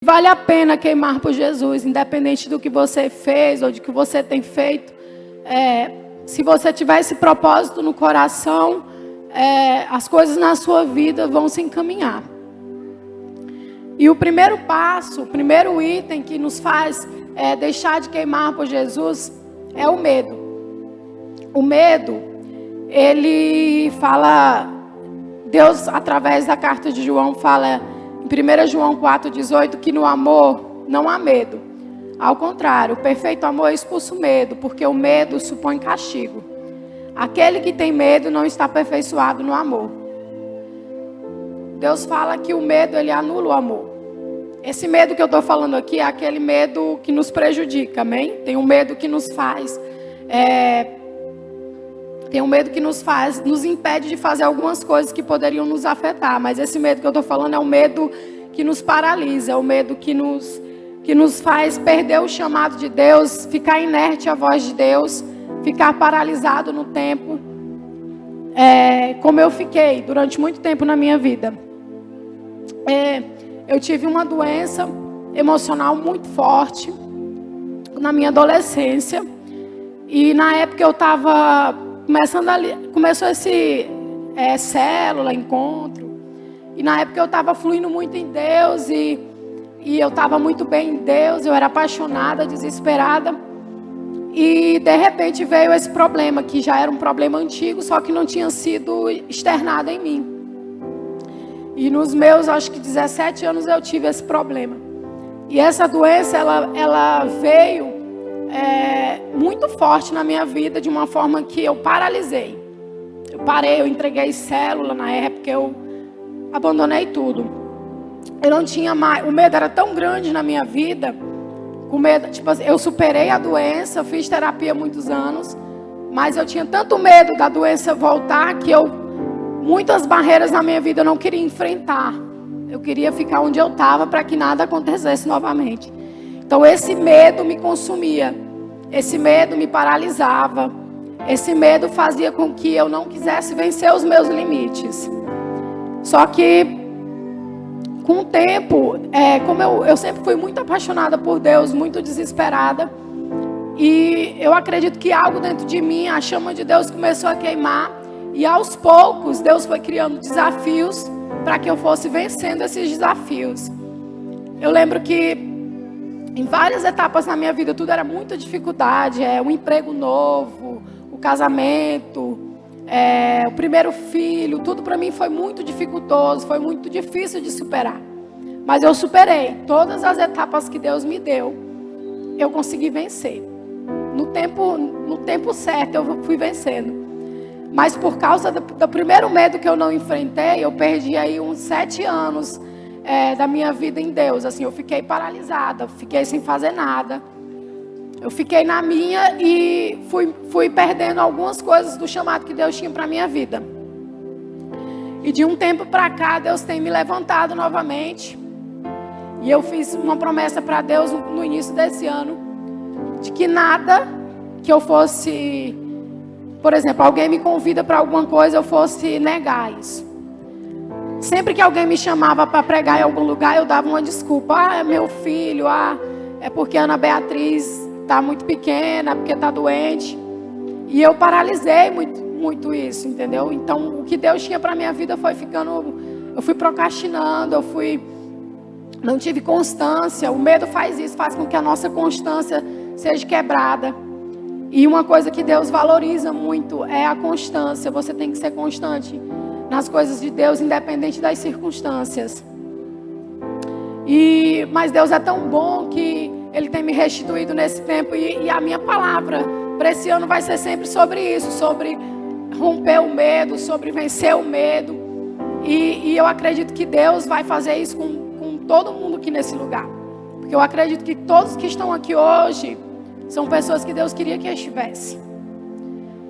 vale a pena queimar por Jesus, independente do que você fez ou de que você tem feito. Se você tiver esse propósito no coração, as coisas na sua vida vão se encaminhar. E o primeiro passo, o primeiro item que nos faz deixar de queimar por Jesus é o medo. O medo, ele fala, Deus através da carta de João fala em 1 João 4,18 que no amor não há medo. Ao contrário, o perfeito amor expulsa o medo, porque o medo supõe castigo. Aquele que tem medo não está aperfeiçoado no amor. Deus fala que o medo, ele anula o amor. Esse medo que eu estou falando aqui é aquele medo que nos prejudica, amém? Tem um medo que nos faz... Tem um medo que nos impede de fazer algumas coisas que poderiam nos afetar. Mas esse medo que eu estou falando é um medo que nos paralisa, é o medo que nos faz perder o chamado de Deus, ficar inerte à voz de Deus, ficar paralisado no tempo, como eu fiquei durante muito tempo na minha vida. Eu tive uma doença emocional muito forte na minha adolescência. E na época eu estava começou esse célula, encontro. E na época eu estava fluindo muito em Deus e eu estava muito bem em Deus. Eu era apaixonada, desesperada. E de repente veio esse problema, que já era um problema antigo, só que não tinha sido externado em mim. E nos meus, acho que 17 anos eu tive esse problema. E essa doença, ela veio muito forte na minha vida, de uma forma que eu paralisei. Eu entreguei célula na época, eu abandonei tudo. Eu não tinha mais, o medo era tão grande na minha vida, com medo, tipo assim, eu superei a doença, fiz terapia há muitos anos, mas eu tinha tanto medo da doença voltar que muitas barreiras na minha vida eu não queria enfrentar. Eu queria ficar onde eu estava para que nada acontecesse novamente. Então esse medo me consumia, esse medo me paralisava, esse medo fazia com que eu não quisesse vencer os meus limites. Só que com o tempo, como eu sempre fui muito apaixonada por Deus, muito desesperada, e eu acredito que algo dentro de mim, a chama de Deus começou a queimar, e aos poucos Deus foi criando desafios para que eu fosse vencendo esses desafios. Eu lembro que em várias etapas na minha vida, tudo era muita dificuldade. Um emprego novo, o casamento, o primeiro filho. Tudo para mim foi muito dificultoso, foi muito difícil de superar. Mas eu superei. Todas as etapas que Deus me deu, eu consegui vencer. No tempo certo, eu fui vencendo. Mas por causa do primeiro medo que eu não enfrentei, eu perdi aí uns 7 anos da minha vida em Deus. Assim, eu fiquei paralisada, fiquei sem fazer nada. Eu fiquei na minha e fui perdendo algumas coisas do chamado que Deus tinha para a minha vida. E de um tempo para cá, Deus tem me levantado novamente. E eu fiz uma promessa para Deus no início desse ano, de que nada que eu fosse... Por exemplo, alguém me convida para alguma coisa, eu fosse negar isso. Sempre que alguém me chamava para pregar em algum lugar, eu dava uma desculpa. É meu filho, é porque a Ana Beatriz está muito pequena, porque está doente. E eu paralisei muito isso, entendeu? Então, o que Deus tinha para a minha vida foi ficando... Eu fui procrastinando, não tive constância. O medo faz isso, faz com que a nossa constância seja quebrada. E uma coisa que Deus valoriza muito é a constância. Você tem que ser constante nas coisas de Deus, independente das circunstâncias. Mas Deus é tão bom que Ele tem me restituído nesse tempo. E a minha palavra para esse ano vai ser sempre sobre isso, sobre romper o medo, sobre vencer o medo. E eu acredito que Deus vai fazer isso com todo mundo aqui nesse lugar. Porque eu acredito que todos que estão aqui hoje são pessoas que Deus queria que estivesse.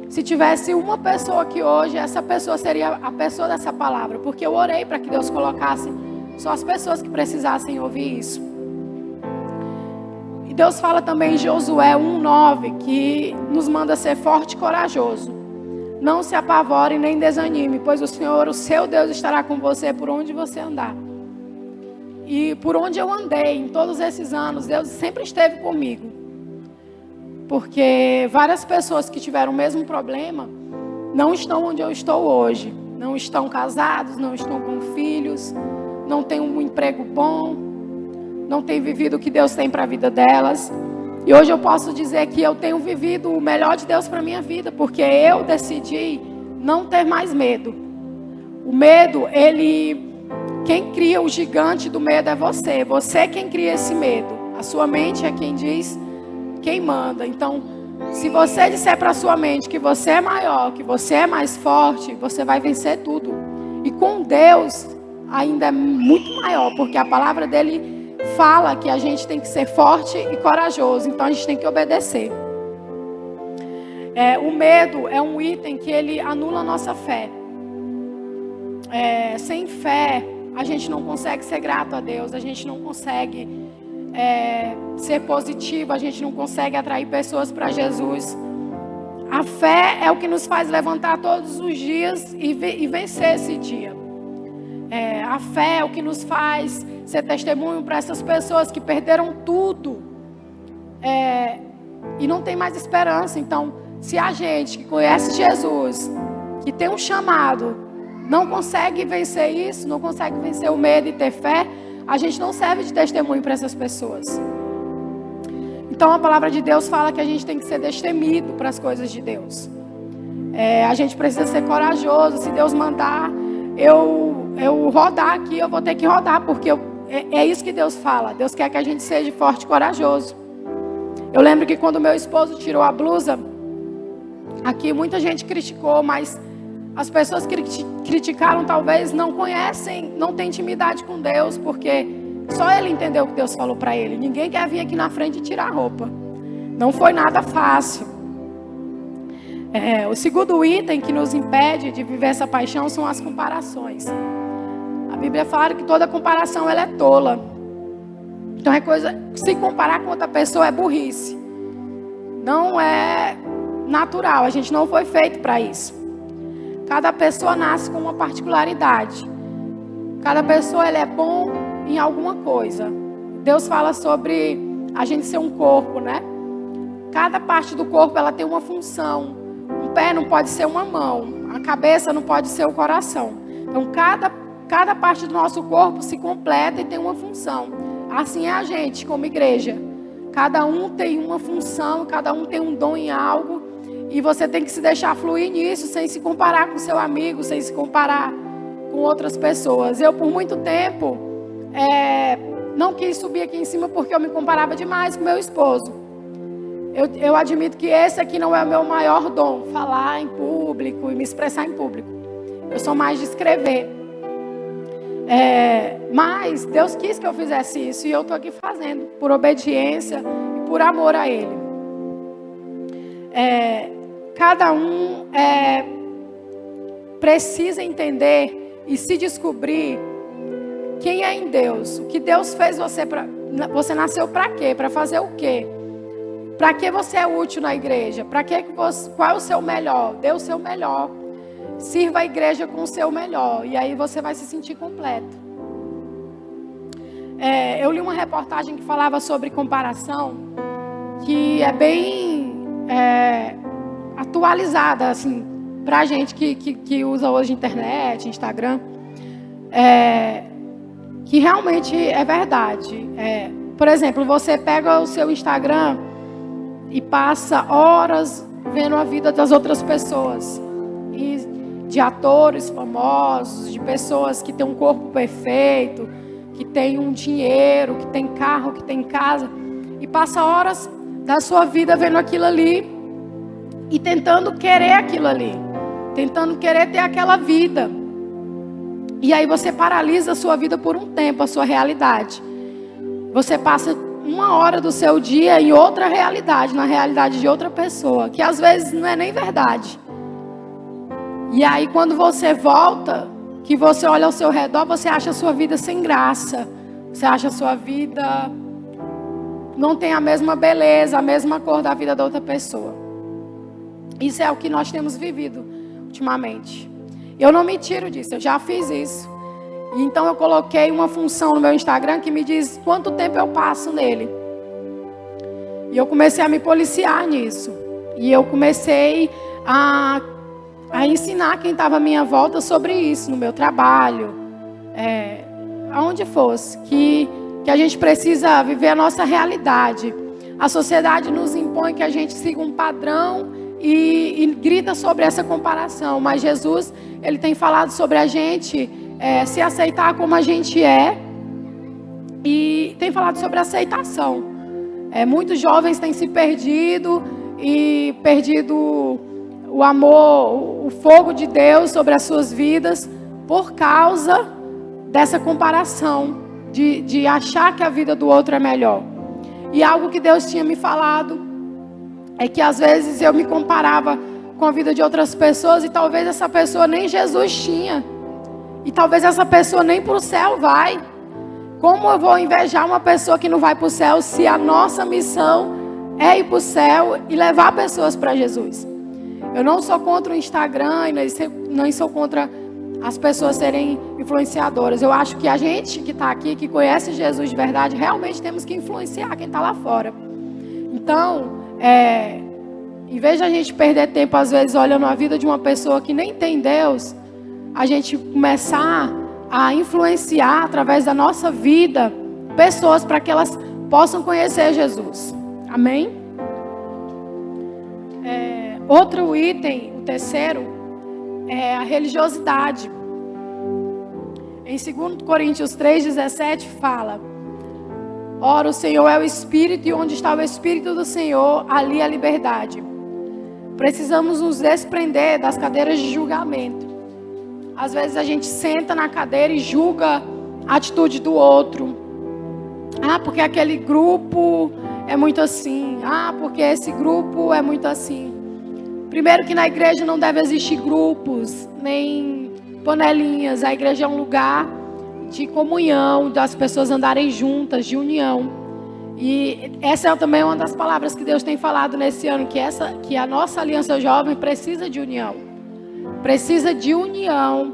Se tivesse uma pessoa aqui hoje, essa pessoa seria a pessoa dessa palavra. Porque eu orei para que Deus colocasse só as pessoas que precisassem ouvir isso. E Deus fala também em Josué 1:9, que nos manda ser forte e corajoso. Não se apavore nem desanime, pois o Senhor, o seu Deus, estará com você por onde você andar. E por onde eu andei em todos esses anos, Deus sempre esteve comigo. Porque várias pessoas que tiveram o mesmo problema não estão onde eu estou hoje. Não estão casados, não estão com filhos, não têm um emprego bom, não têm vivido o que Deus tem para a vida delas. E hoje eu posso dizer que eu tenho vivido o melhor de Deus para a minha vida, porque eu decidi não ter mais medo. O medo, quem cria o gigante do medo é você. Você é quem cria esse medo. A sua mente é quem diz, quem manda. Então, se você disser para a sua mente que você é maior, que você é mais forte, você vai vencer tudo. E com Deus ainda é muito maior, porque a palavra dele fala que a gente tem que ser forte e corajoso. Então a gente tem que obedecer. O medo é um item que ele anula a nossa fé. Sem fé, a gente não consegue ser grato a Deus, a gente não consegue ser positivo, a gente não consegue atrair pessoas para Jesus. A fé é o que nos faz levantar todos os dias e vencer esse dia. A fé é o que nos faz ser testemunho para essas pessoas que perderam tudo e não tem mais esperança. Então, se a gente que conhece Jesus, que tem um chamado, não consegue vencer isso, não consegue vencer o medo e ter fé, a gente não serve de testemunho para essas pessoas. Então a palavra de Deus fala que a gente tem que ser destemido para as coisas de Deus. A gente precisa ser corajoso. Se Deus mandar eu rodar aqui, eu vou ter que rodar, porque é isso que Deus fala. Deus quer que a gente seja forte e corajoso. Eu lembro que quando meu esposo tirou a blusa, aqui muita gente criticou, mas as pessoas que criticaram talvez não conhecem, não têm intimidade com Deus, porque só ele entendeu o que Deus falou para ele. Ninguém quer vir aqui na frente e tirar a roupa. Não foi nada fácil. O segundo item que nos impede de viver essa paixão são as comparações. A Bíblia fala que toda comparação ela é tola. Então se comparar com outra pessoa é burrice. Não é natural, a gente não foi feito para isso. Cada pessoa nasce com uma particularidade. Cada pessoa ela é bom em alguma coisa. Deus fala sobre a gente ser um corpo, né? Cada parte do corpo ela tem uma função. Um pé não pode ser uma mão. A cabeça não pode ser o coração. Então cada parte do nosso corpo se completa e tem uma função. Assim é a gente como igreja. Cada um tem uma função, cada um tem um dom em algo. E você tem que se deixar fluir nisso, sem se comparar com seu amigo, sem se comparar com outras pessoas. Eu, por muito tempo, não quis subir aqui em cima porque eu me comparava demais com meu esposo. Eu admito que esse aqui não é o meu maior dom, falar em público e me expressar em público. Eu sou mais de escrever. Mas Deus quis que eu fizesse isso e eu estou aqui fazendo, por obediência e por amor a Ele. Cada um precisa entender e se descobrir quem é em Deus. O que Deus fez você para... Você nasceu para quê? Para fazer o quê? Para que você é útil na igreja? Qual é o seu melhor? Dê o seu melhor. Sirva a igreja com o seu melhor. E aí você vai se sentir completo. Eu li uma reportagem que falava sobre comparação, que é bem atualizada, assim, pra gente que usa hoje internet, Instagram, que realmente é verdade. Por exemplo, você pega o seu Instagram e passa horas vendo a vida das outras pessoas, e de atores famosos, de pessoas que têm um corpo perfeito, que têm um dinheiro, que têm carro, que têm casa, e passa horas da sua vida vendo aquilo ali e tentando querer aquilo ali, tentando querer ter aquela vida. E aí você paralisa a sua vida por um tempo, a sua realidade. Você passa uma hora do seu dia em outra realidade, na realidade de outra pessoa, que às vezes não é nem verdade. E aí quando você volta, que você olha ao seu redor, você acha a sua vida sem graça. Você acha a sua vida não tem a mesma beleza, a mesma cor da vida da outra pessoa. Isso é o que nós temos vivido ultimamente. Eu não me tiro disso, eu já fiz isso. Então eu coloquei uma função no meu Instagram que me diz quanto tempo eu passo nele. E eu comecei a me policiar nisso. E eu comecei a ensinar quem estava à minha volta sobre isso, no meu trabalho, aonde fosse. Que a gente precisa viver a nossa realidade. A sociedade nos impõe que a gente siga um padrão e grita sobre essa comparação. Mas Jesus, Ele tem falado sobre a gente se aceitar como a gente é. E tem falado sobre aceitação. Muitos jovens têm se perdido o amor, o fogo de Deus sobre as suas vidas por causa dessa comparação, de achar que a vida do outro é melhor. E algo que Deus tinha me falado é que às vezes eu me comparava com a vida de outras pessoas e talvez essa pessoa nem Jesus tinha. E talvez essa pessoa nem para o céu vai. Como eu vou invejar uma pessoa que não vai para o céu se a nossa missão é ir para o céu e levar pessoas para Jesus? Eu não sou contra o Instagram e nem sou contra as pessoas serem influenciadoras. Eu acho que a gente que está aqui, que conhece Jesus de verdade, realmente temos que influenciar quem está lá fora. Então, em vez de a gente perder tempo, às vezes, olhando a vida de uma pessoa que nem tem Deus, a gente começar a influenciar através da nossa vida pessoas para que elas possam conhecer Jesus. Amém? Outro item, o terceiro, é a religiosidade. Em 2 Coríntios 3,17 fala: ora, o Senhor é o Espírito, e onde está o Espírito do Senhor, ali a liberdade. Precisamos nos desprender das cadeiras de julgamento. Às vezes a gente senta na cadeira e julga a atitude do outro. Porque aquele grupo é muito assim. Porque esse grupo é muito assim. Primeiro que na igreja não deve existir grupos, nem panelinhas. A igreja é um lugar de comunhão, das pessoas andarem juntas, de união. E essa é também uma das palavras que Deus tem falado nesse ano, que a nossa aliança jovem precisa de união. Precisa de união.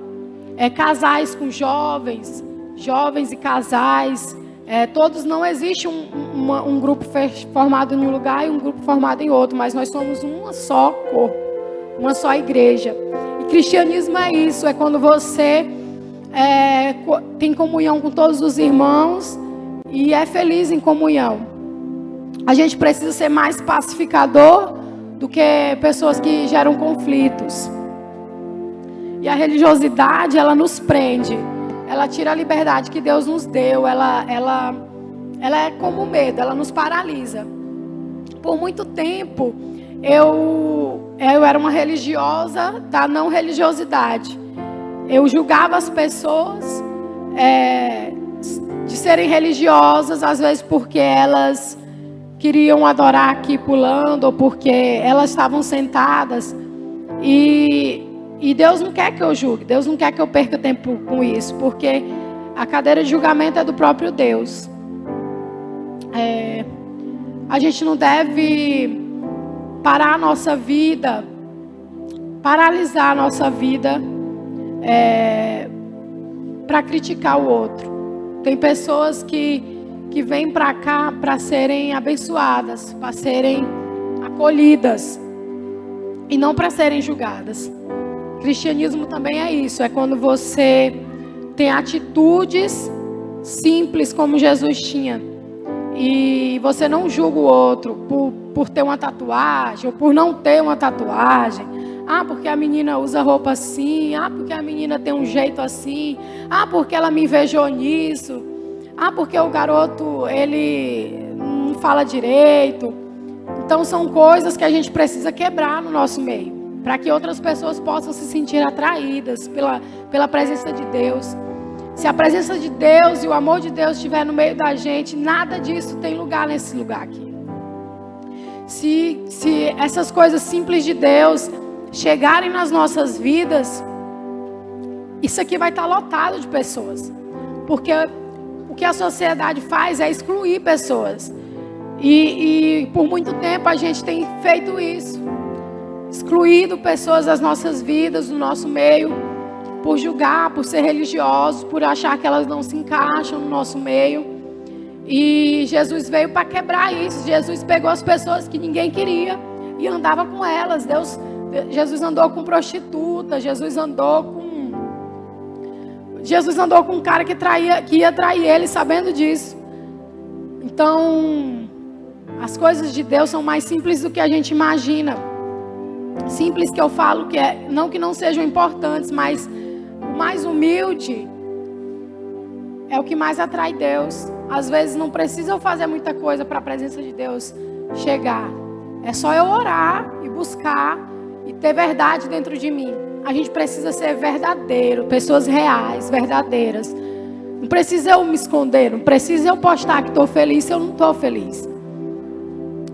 Casais com jovens, jovens e casais. Todos, não existe um grupo formado em um lugar e um grupo formado em outro, mas nós somos uma só corpo, uma só igreja. E cristianismo é isso, é quando você tem comunhão com todos os irmãos e é feliz em comunhão. A gente precisa ser mais pacificador do que pessoas que geram conflitos. E a religiosidade, ela nos prende. Ela tira a liberdade que Deus nos deu. Ela é como o medo, ela nos paralisa. Por muito tempo, eu era uma religiosa da não religiosidade. Eu julgava as pessoas de serem religiosas, às vezes porque elas queriam adorar aqui pulando, ou porque elas estavam sentadas. E Deus não quer que eu julgue, Deus não quer que eu perca tempo com isso, porque a cadeira de julgamento é do próprio Deus. A gente não deve parar a nossa vida, paralisar a nossa vida para criticar o outro. Tem pessoas que vêm para cá para serem abençoadas, para serem acolhidas e não para serem julgadas. Cristianismo também é isso, é quando você tem atitudes simples como Jesus tinha e você não julga o outro por ter uma tatuagem ou por não ter uma tatuagem. Porque a menina usa roupa assim, porque a menina tem um jeito assim, porque ela me invejou nisso, porque o garoto, ele não fala direito. Então são coisas que a gente precisa quebrar no nosso meio, para que outras pessoas possam se sentir atraídas pela presença de Deus. Se a presença de Deus e o amor de Deus estiver no meio da gente, nada disso tem lugar nesse lugar aqui. Se essas coisas simples de Deus chegarem nas nossas vidas, isso aqui vai estar lotado de pessoas. Porque o que a sociedade faz é excluir pessoas. E por muito tempo a gente tem feito isso. Excluído pessoas das nossas vidas, do nosso meio, por julgar, por ser religiosos, por achar que elas não se encaixam no nosso meio. E Jesus veio para quebrar isso. Jesus pegou as pessoas que ninguém queria e andava com elas. Jesus andou com prostituta, Jesus andou com um cara que ia trair ele, sabendo disso. Então, as coisas de Deus são mais simples do que a gente imagina. Simples que eu falo que não que não sejam importantes, mas o mais humilde é o que mais atrai Deus. Às vezes não precisa eu fazer muita coisa para a presença de Deus chegar. É só eu orar e buscar e ter verdade dentro de mim. A gente precisa ser verdadeiro, pessoas reais, verdadeiras. Não precisa eu me esconder, não precisa eu postar que estou feliz se eu não estou feliz.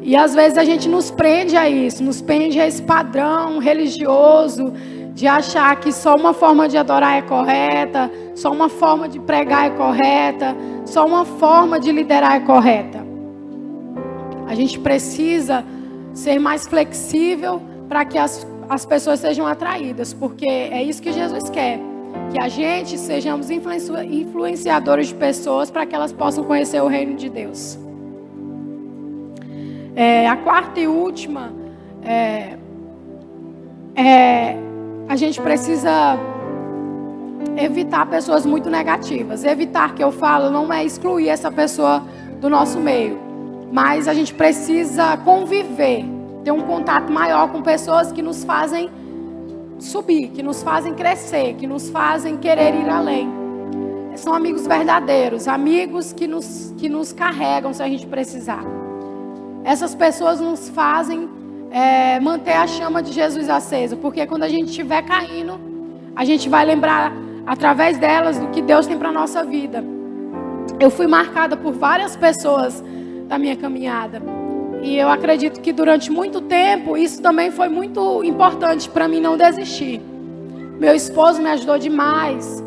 E às vezes a gente nos prende a isso, nos prende a esse padrão religioso de achar que só uma forma de adorar é correta, só uma forma de pregar é correta, só uma forma de liderar é correta. A gente precisa ser mais flexível para que as pessoas sejam atraídas, porque é isso que Jesus quer, que a gente sejamos influenciadores de pessoas para que elas possam conhecer o reino de Deus. A quarta e última a gente precisa evitar pessoas muito negativas. Evitar, que eu falo, não é excluir essa pessoa do nosso meio, mas a gente precisa conviver, ter um contato maior com pessoas que nos fazem subir, que nos fazem crescer, que nos fazem querer ir além. São amigos verdadeiros, amigos que nos carregam se a gente precisar. Essas pessoas nos fazem manter a chama de Jesus acesa, porque quando a gente estiver caindo, a gente vai lembrar através delas do que Deus tem para a nossa vida. Eu fui marcada por várias pessoas da minha caminhada, e eu acredito que durante muito tempo isso também foi muito importante para mim não desistir. Meu esposo me ajudou demais,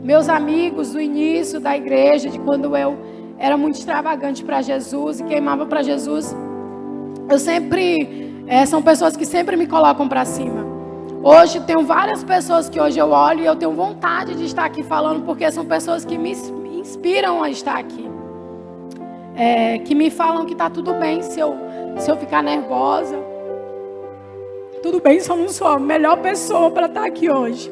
meus amigos do início da igreja, de quando eu era muito extravagante para Jesus e queimava para Jesus. Eu sempre, são pessoas que sempre me colocam para cima. Hoje tenho várias pessoas que hoje eu olho e eu tenho vontade de estar aqui falando, porque são pessoas que me inspiram a estar aqui. Que me falam que está tudo bem se eu ficar nervosa. Tudo bem se eu não sou a melhor pessoa para estar aqui hoje.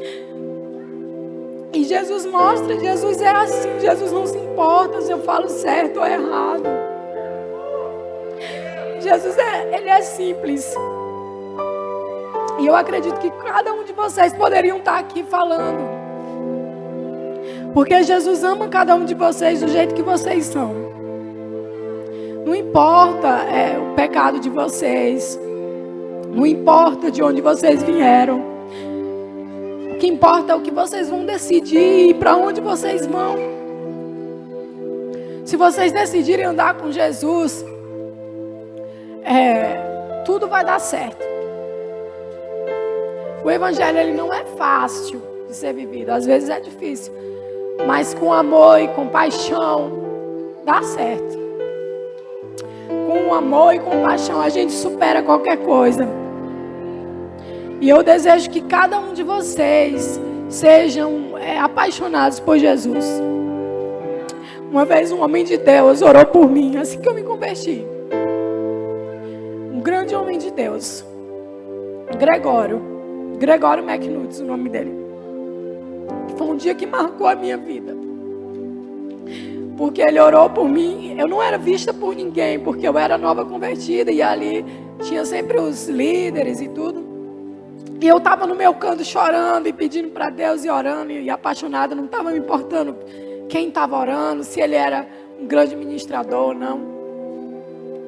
E Jesus mostra, Jesus é assim, Jesus não se importa se eu falo certo ou errado. Jesus ele é simples. E eu acredito que cada um de vocês poderiam estar aqui falando. Porque Jesus ama cada um de vocês do jeito que vocês são. Não importa o pecado de vocês. Não importa de onde vocês vieram. O que importa é o que vocês vão decidir e para onde vocês vão. Se vocês decidirem andar com Jesus, tudo vai dar certo. O evangelho ele não é fácil de ser vivido, às vezes é difícil, mas com amor e compaixão dá certo. Com amor e compaixão a gente supera qualquer coisa. E eu desejo que cada um de vocês sejam apaixonados por Jesus. Uma vez um homem de Deus orou por mim, assim que eu me converti. Um grande homem de Deus, Gregório McNutt, o nome dele. Foi um dia que marcou a minha vida. Porque ele orou por mim. Eu não era vista por ninguém, porque eu era nova convertida. E ali tinha sempre os líderes e tudo. E eu estava no meu canto chorando e pedindo para Deus e orando e apaixonada. Não estava me importando quem estava orando, se ele era um grande ministrador ou não.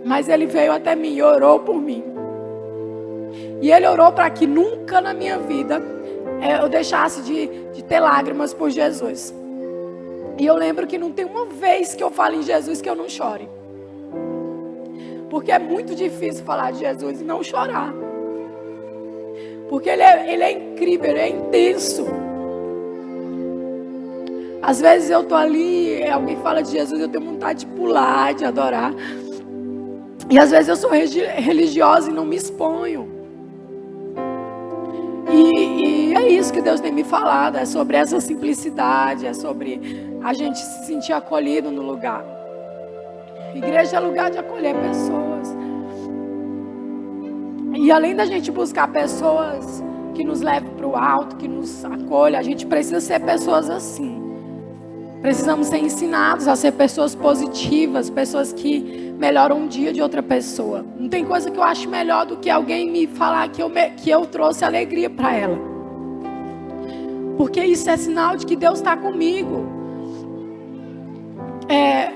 Mas ele veio até mim e orou por mim. E ele orou para que nunca na minha vida eu deixasse de ter lágrimas por Jesus. E eu lembro que não tem uma vez que eu falo em Jesus que eu não chore. Porque é muito difícil falar de Jesus e não chorar. Porque ele é incrível, ele é intenso. Às vezes eu estou ali, alguém fala de Jesus, eu tenho vontade de pular, de adorar. E às vezes eu sou religiosa e não me exponho. E é isso que Deus tem me falado, é sobre essa simplicidade, é sobre a gente se sentir acolhido no lugar. Igreja é lugar de acolher pessoas. E além da gente buscar pessoas que nos levem para o alto, que nos acolham, a gente precisa ser pessoas assim. Precisamos ser ensinados a ser pessoas positivas, pessoas que melhoram o dia de outra pessoa. Não tem coisa que eu acho melhor do que alguém me falar que eu trouxe alegria para ela. Porque isso é sinal de que Deus está comigo.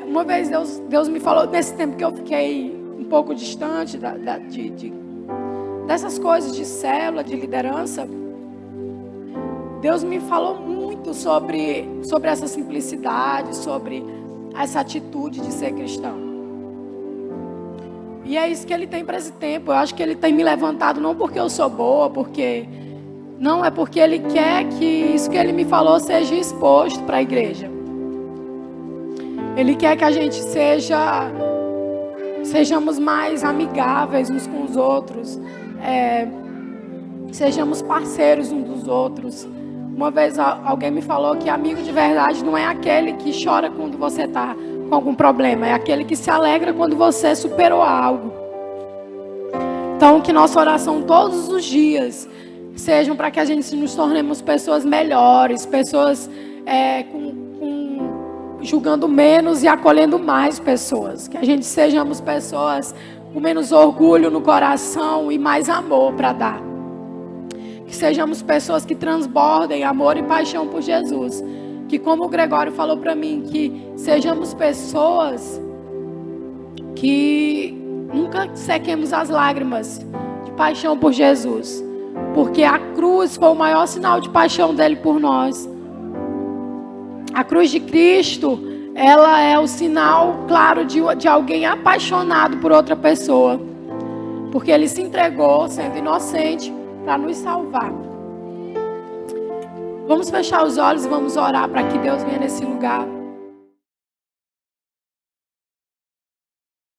Uma vez Deus me falou, nesse tempo que eu fiquei um pouco distante dessas coisas de célula, de liderança, Deus me falou muito sobre essa simplicidade, sobre essa atitude de ser cristão. E é isso que Ele tem para esse tempo. Eu acho que Ele tem me levantado não porque eu sou boa, não, é porque Ele quer que isso que Ele me falou seja exposto para a igreja. Ele quer que a gente sejamos mais amigáveis uns com os outros, sejamos parceiros uns dos outros. Uma vez alguém me falou que amigo de verdade não é aquele que chora quando você está com algum problema, é aquele que se alegra quando você superou algo. Então, que nossa oração todos os dias sejam para que a gente nos tornemos pessoas melhores, pessoas julgando menos e acolhendo mais pessoas. Que a gente sejamos pessoas com menos orgulho no coração e mais amor para dar. Que sejamos pessoas que transbordem amor e paixão por Jesus. Que, como o Gregório falou para mim, que sejamos pessoas que nunca sequemos as lágrimas de paixão por Jesus. Porque a cruz foi o maior sinal de paixão dele por nós. A cruz de Cristo, ela é o sinal claro de alguém apaixonado por outra pessoa. Porque ele se entregou, sendo inocente, para nos salvar. Vamos fechar os olhos e vamos orar para que Deus venha nesse lugar.